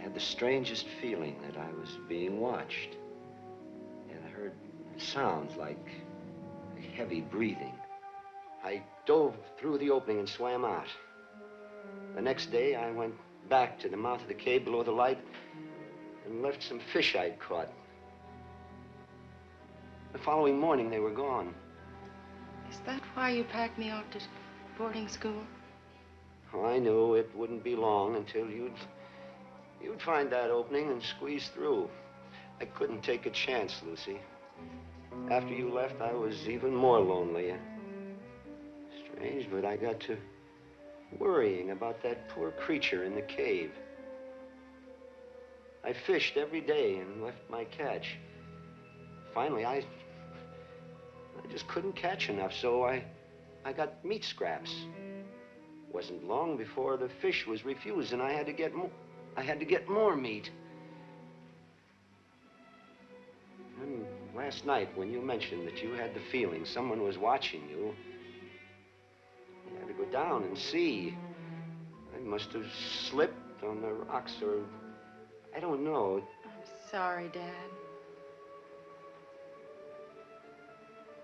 had the strangest feeling that I was being watched. And I heard sounds like heavy breathing. I dove through the opening and swam out. The next day, I went back to the mouth of the cave below the light and left some fish I'd caught. The following morning, they were gone. Is that why you packed me off to boarding school? Oh, I knew it wouldn't be long until you'd find that opening and squeeze through. I couldn't take a chance, Lucy. After you left, I was even more lonely. Strange, but I got to worrying about that poor creature in the cave. I fished every day and left my catch. Finally, I just couldn't catch enough, so I got meat scraps. Wasn't long before the fish was refused, and I had to get more meat. And last night, when you mentioned that you had the feeling someone was watching you, I had to go down and see. I must have slipped on the rocks, or I don't know. I'm sorry, Dad.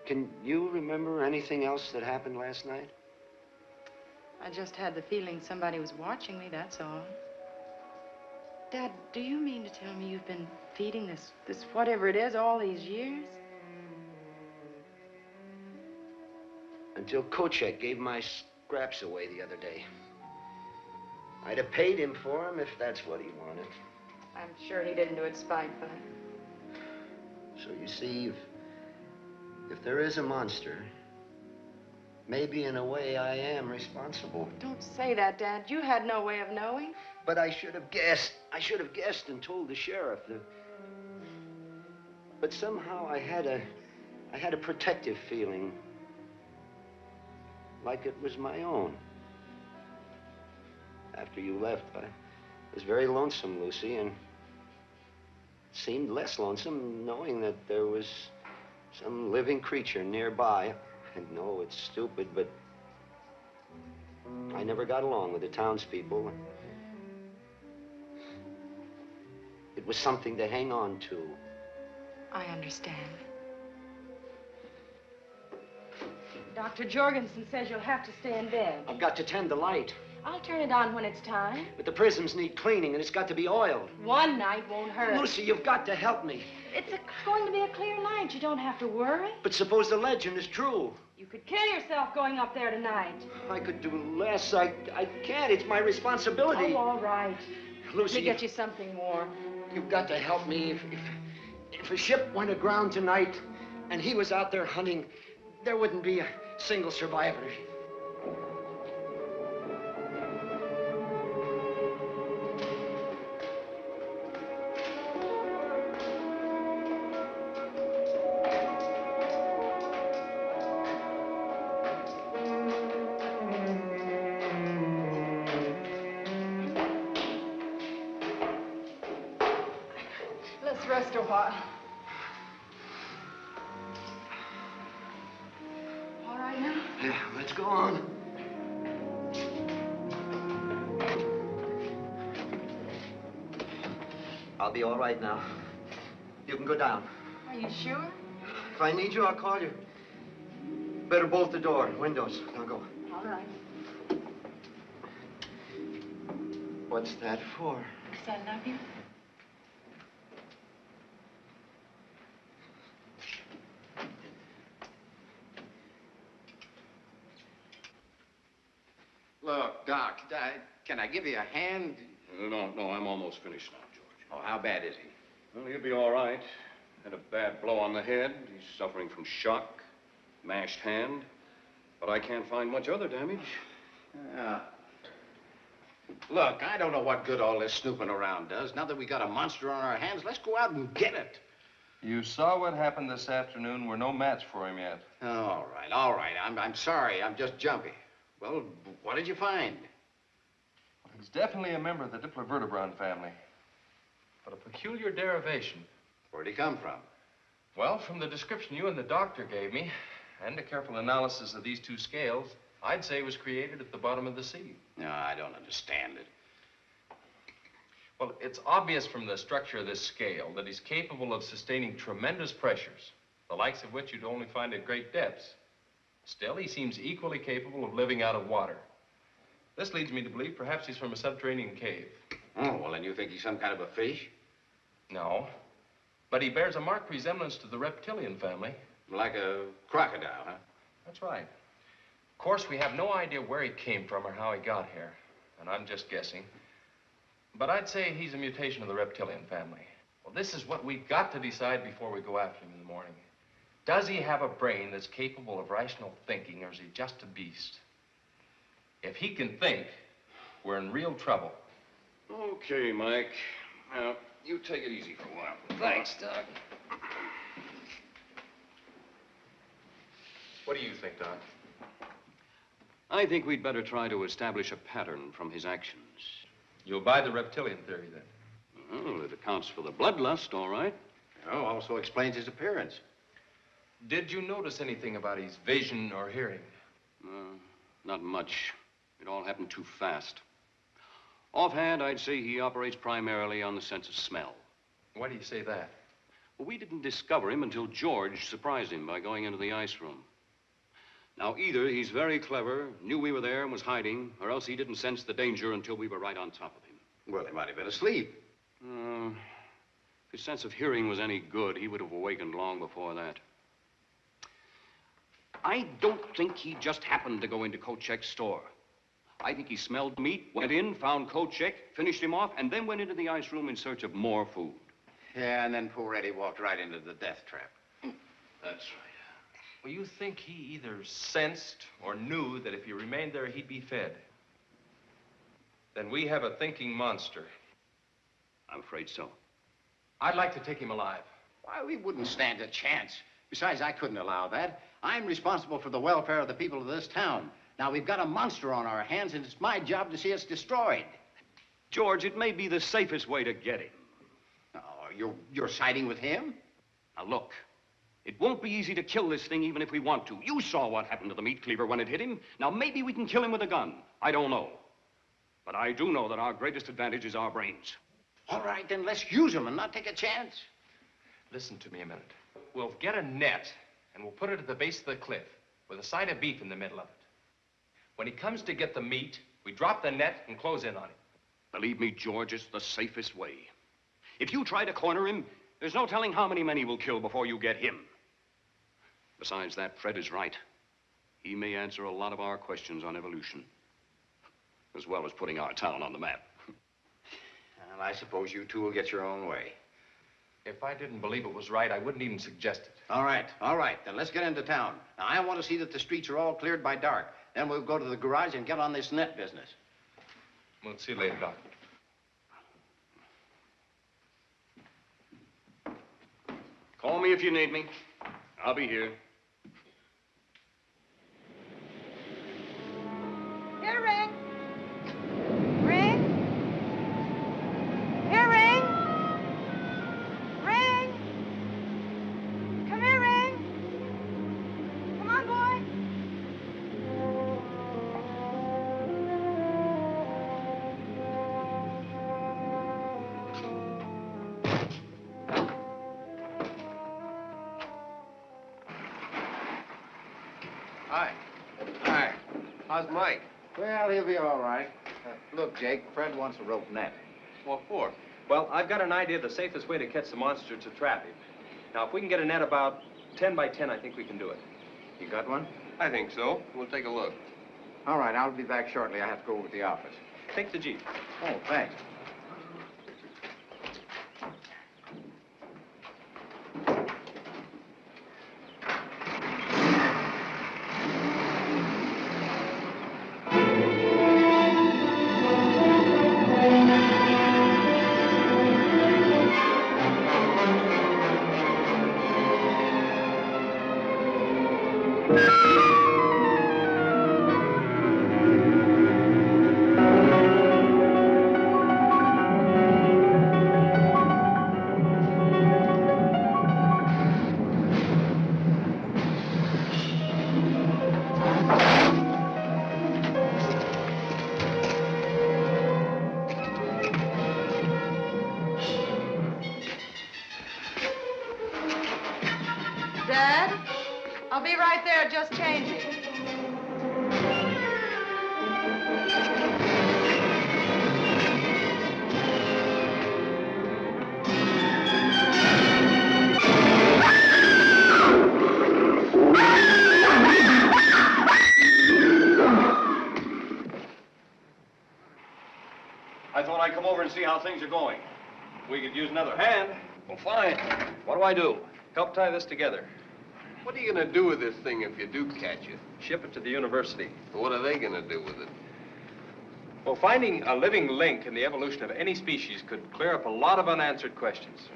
Can you remember anything else that happened last night? I just had the feeling somebody was watching me, that's all. Dad, do you mean to tell me you've been feeding this whatever it is all these years? Until Kochek gave my scraps away the other day. I'd have paid him for them if that's what he wanted. I'm sure he didn't do it spitefully. So you see, if there is a monster, maybe in a way I am responsible. Don't say that, Dad. You had no way of knowing. But I should have guessed. I should have guessed and told the sheriff. But somehow I had a protective feeling, like it was my own. After you left, I was very lonesome, Lucy, and it seemed less lonesome knowing that there was some living creature nearby. I know it's stupid, but I never got along with the townspeople. It was something to hang on to. I understand. Dr. Jorgensen says you'll have to stay in bed. I've got to tend the light. I'll turn it on when it's time. But the prisms need cleaning, and it's got to be oiled. One night won't hurt. Lucy, you've got to help me. It's going to be a clear night. You don't have to worry. But suppose the legend is true. You could kill yourself going up there tonight. I could do less. I can't. It's my responsibility. Oh, all right. Lucy, Let me get you something warm. You've got to help me. If a ship went aground tonight and he was out there hunting, there wouldn't be a single survivor. Let's rest a while. All right now? Yeah, let's go on. I'll be all right now. You can go down. Are you sure? If I need you, I'll call you. Better bolt the door, windows. Now go. All right. What's that for? Because I love you. Look, Doc, can I give you a hand? No, I'm almost finished now, George. Oh, how bad is he? Well, he'll be all right. Had a bad blow on the head. He's suffering from shock, mashed hand. But I can't find much other damage. Look, I don't know what good all this snooping around does. Now that we got a monster on our hands, let's go out and get it. You saw what happened this afternoon. We're no match for him yet. All right. I'm sorry. I'm just jumpy. Well, what did you find? Well, he's definitely a member of the Diplovertebron family. But a peculiar derivation. Where'd he come from? Well, from the description you and the doctor gave me, and a careful analysis of these two scales, I'd say he was created at the bottom of the sea. No, I don't understand it. Well, it's obvious from the structure of this scale that he's capable of sustaining tremendous pressures, the likes of which you'd only find at great depths. Still, he seems equally capable of living out of water. This leads me to believe perhaps he's from a subterranean cave. Oh, well, then you think he's some kind of a fish? No, but he bears a marked resemblance to the reptilian family. Like a crocodile, huh? That's right. Of course, we have no idea where he came from or how he got here, and I'm just guessing. But I'd say he's a mutation of the reptilian family. Well, this is what we've got to decide before we go after him in the morning. Does he have a brain that's capable of rational thinking, or is he just a beast? If he can think, we're in real trouble. Okay, Mike. Now, you take it easy for a while. Thanks, Doc. What do you think, Doc? I think we'd better try to establish a pattern from his actions. You'll buy the reptilian theory, then? Well, it accounts for the bloodlust, all right. Oh, also explains his appearance. Did you notice anything about his vision or hearing? Not much. It all happened too fast. Offhand, I'd say he operates primarily on the sense of smell. Why do you say that? Well, we didn't discover him until George surprised him by going into the ice room. Now, either he's very clever, knew we were there and was hiding, or else he didn't sense the danger until we were right on top of him. Well, he might have been asleep. If his sense of hearing was any good, he would have awakened long before that. I don't think he just happened to go into Kochek's store. I think he smelled meat, went in, found Kochek, finished him off, and then went into the ice room in search of more food. Yeah, and then poor Eddie walked right into the death trap. That's right. Well, you think he either sensed or knew that if he remained there, he'd be fed? Then we have a thinking monster. I'm afraid so. I'd like to take him alive. Why, we wouldn't stand a chance. Besides, I couldn't allow that. I'm responsible for the welfare of the people of this town. Now, we've got a monster on our hands, and it's my job to see it's destroyed. George, it may be the safest way to get him. Oh, you're siding with him? Now, look. It won't be easy to kill this thing even if we want to. You saw what happened to the meat cleaver when it hit him. Now, maybe we can kill him with a gun. I don't know. But I do know that our greatest advantage is our brains. All right, then let's use them and not take a chance. Listen to me a minute. We'll get a net, and we'll put it at the base of the cliff with a side of beef in the middle of it. When he comes to get the meat, we drop the net and close in on him. Believe me, George, it's the safest way. If you try to corner him, there's no telling how many men he will kill before you get him. Besides that, Fred is right. He may answer a lot of our questions on evolution, as well as putting our town on the map. Well, I suppose you two will get your own way. If I didn't believe it was right, I wouldn't even suggest it. All right. Then let's get into town. Now, I want to see that the streets are all cleared by dark. Then we'll go to the garage and get on this net business. We'll see you later, Doc. Call me if you need me. I'll be here. Here, Ring. Ring. Here, Ring. Ring. Come here, Ring. Come on, boy. Hi. How's Mike? Well, he'll be all right. Look, Jake, Fred wants a rope net. What for? Well, I've got an idea of the safest way to catch the monster to trap him. Now, if we can get a net about 10 by 10, I think we can do it. You got one? I think so. We'll take a look. All right, I'll be back shortly. I have to go over to the office. Take the Jeep. Oh, thanks. Dad, I'll be right there, just changing. I thought I'd come over and see how things are going. We could use another hand. Well, fine. What do I do? Help tie this together. What are you gonna do with this thing if you do catch it? Ship it to the university. What are they gonna do with it? Well, finding a living link in the evolution of any species could clear up a lot of unanswered questions.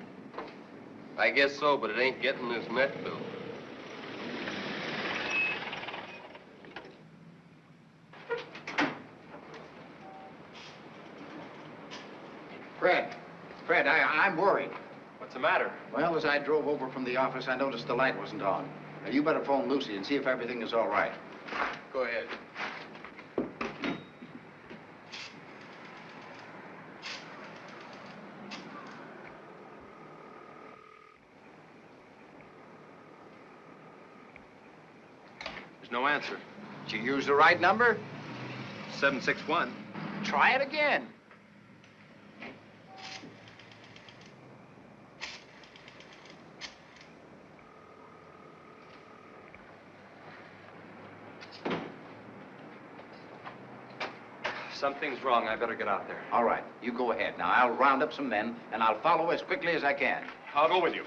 I guess so, but it ain't getting this net built. Fred, I'm worried. What's the matter? Well, as I drove over from the office, I noticed the light wasn't on. Now, you better phone Lucy and see if everything is all right. Go ahead. There's no answer. Did you use the right number? 761. Try it again. Something's wrong. I better get out there. All right, you go ahead. Now, I'll round up some men, and I'll follow as quickly as I can. I'll go with you.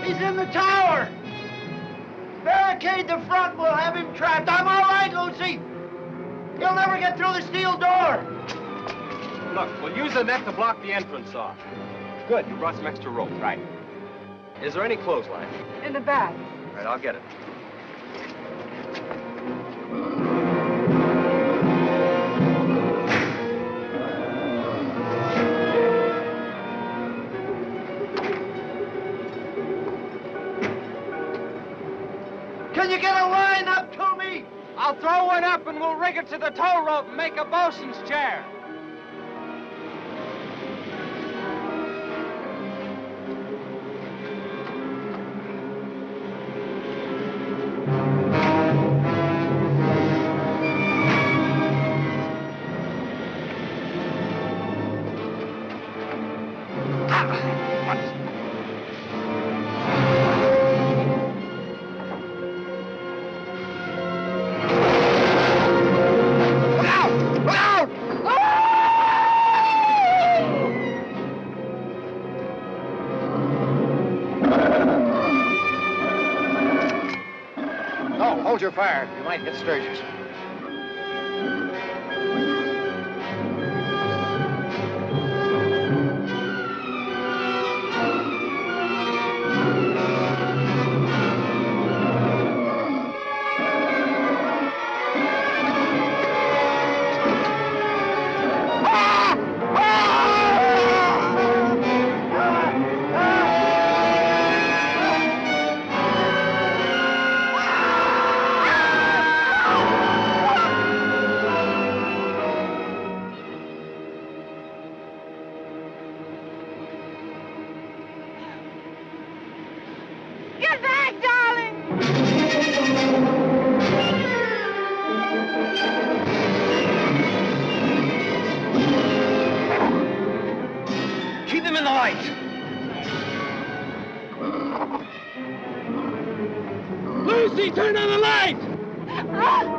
He's in the tower. Barricade the front. We'll have him trapped. I'm all right, Lucy. He'll never get through the steel door. Look, we'll use the net to block the entrance off. Good, you brought some extra rope. Right. Is there any clothesline? In the back. All right, I'll get it. Can you get a line up to me? I'll throw one up and we'll rig it to the tow rope and make a bosun's chair. Hold your fire. You might hit Sturgis. Get back, darling! Keep him in the light. Lucy, turn on the light! Ah!